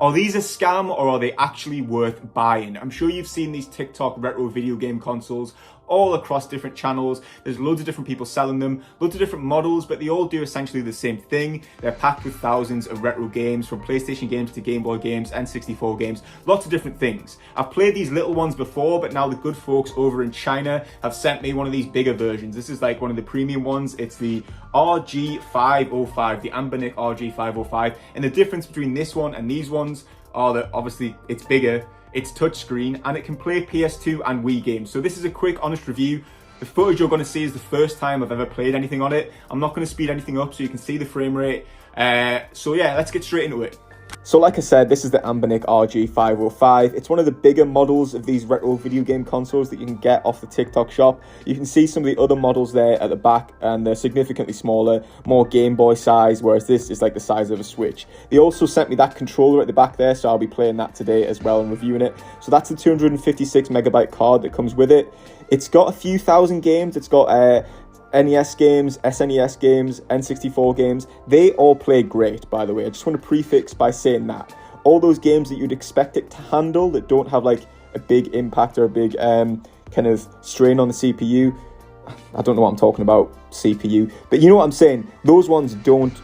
Are these a scam or are they actually worth buying? I'm sure you've seen these TikTok retro video game consoles all across different channels. There's loads of different people selling them, loads of different models, but they all do essentially the same thing. They're packed with thousands of retro games, from PlayStation games to Game Boy games and 64 games, lots of different things. I've played these little ones before, but now the good folks over in China have sent me one of these bigger versions. This is like one of the premium ones. It's the RG505, the Anbernic RG505. And the difference between this one and these ones are that obviously it's bigger, it's touchscreen, and it can play PS2 and Wii games. So this is a quick, honest review. The footage you're going to see is the first time I've ever played anything on it. I'm not going to speed anything up so you can see the frame rate. So yeah, let's get straight into it. So like I said, this is the Anbernic RG505. It's one of the bigger models of these retro video game consoles that you can get off the TikTok shop. You can see some of the other models there at the back, and they're significantly smaller, more Game Boy size, whereas this is like the size of a Switch. They also sent me that controller at the back there, so I'll be playing that today as well and reviewing it. So that's the 256 megabyte card that comes with it. It's got a few thousand games. It's got NES games, SNES games, N64 games. They all play great, by the way. I just want to prefix by saying that. All those games that you'd expect it to handle that don't have like a big impact or a big kind of strain on the CPU. I don't know what I'm talking about, CPU. But you know what I'm saying? Those ones don't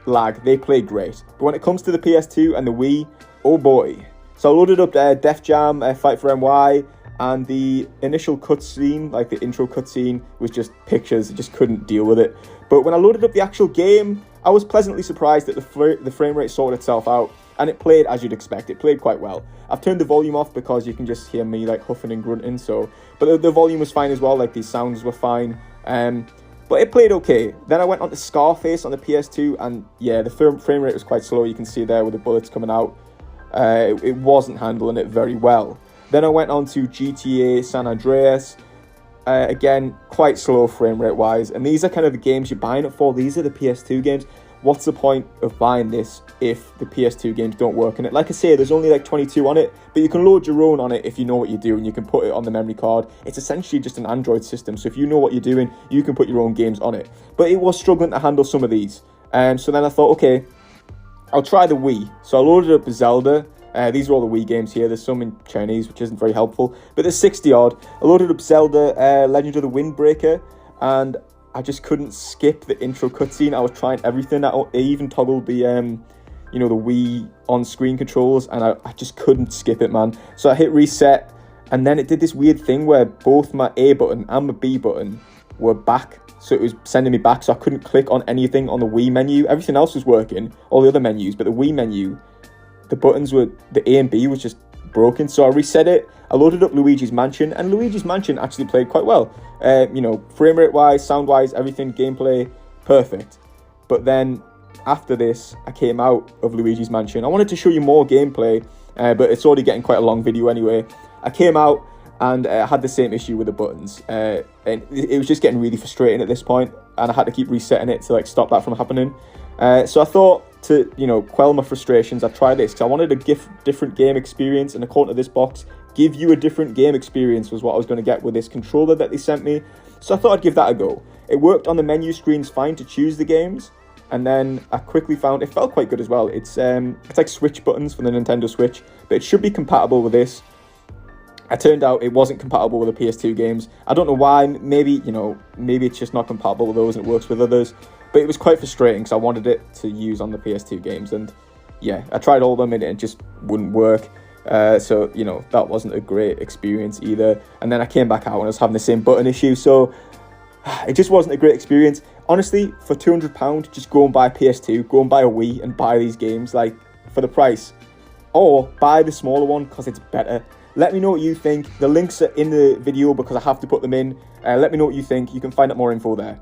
lag. They play great. But when it comes to the PS2 and the Wii, oh boy. So I loaded up Def Jam, Fight for NY, and the initial cutscene, like the intro cutscene, was just pictures. I just couldn't deal with it. But when I loaded up the actual game, I was pleasantly surprised that the frame rate sorted itself out, and it played as you'd expect. It played quite well. I've turned the volume off because you can just hear me like huffing and grunting. So, but the volume was fine as well. Like these sounds were fine. But it played okay. Then I went on to Scarface on the PS2, and yeah, the frame rate was quite slow. You can see there with the bullets coming out. It wasn't handling it very well. Then I went on to GTA San Andreas. Again, quite slow frame rate wise. And these are kind of the games you're buying it for. These are the PS2 games. What's the point of buying this if the PS2 games don't work in it? Like I say, there's only like 22 on it, but you can load your own on it if you know what you're doing. You can put it on the memory card. It's essentially just an Android system. So if you know what you're doing, you can put your own games on it. But it was struggling to handle some of these. So then I thought, okay, I'll try the Wii. So I loaded up Zelda. These are all the Wii games here. There's some in Chinese, which isn't very helpful. But there's 60 odd. I loaded up Zelda Legend of the Windbreaker, and I just couldn't skip the intro cutscene. I was trying everything. I even toggled the, the Wii on-screen controls, and I just couldn't skip it, man. So I hit reset, and then it did this weird thing where both my A button and my B button were back. So it was sending me back, so I couldn't click on anything on the Wii menu. Everything else was working, all the other menus, but the Wii menu, the buttons were, the A and B was just broken. So I reset it. I loaded up Luigi's Mansion, and Luigi's Mansion actually played quite well. Frame rate wise, sound wise, everything, gameplay, perfect. But then after this, I came out of Luigi's Mansion. I wanted to show you more gameplay, but it's already getting quite a long video anyway. I came out and I had the same issue with the buttons. And it was just getting really frustrating at this point, and I had to keep resetting it to like stop that from happening. So I thought, to quell my frustrations, I tried this because I wanted a different game experience, and according to this box, give you a different game experience was what I was going to get with this controller that they sent me. So I thought I'd give that a go. It worked on the menu screens fine to choose the games, and then I quickly found it felt quite good as well. It's like Switch buttons for the Nintendo Switch, but it should be compatible with this. It turned out it wasn't compatible with the PS2 games. I don't know why. Maybe it's just not compatible with those and it works with others. But it was quite frustrating because I wanted it to use on the PS2 games. And yeah, I tried all of them and it just wouldn't work. So, that wasn't a great experience either. And then I came back out and I was having the same button issue. So it just wasn't a great experience. Honestly, for £200, just go and buy a PS2, go and buy a Wii and buy these games like for the price. Or buy the smaller one because it's better. Let me know what you think. The links are in the video because I have to put them in. Let me know what you think. You can find out more info there.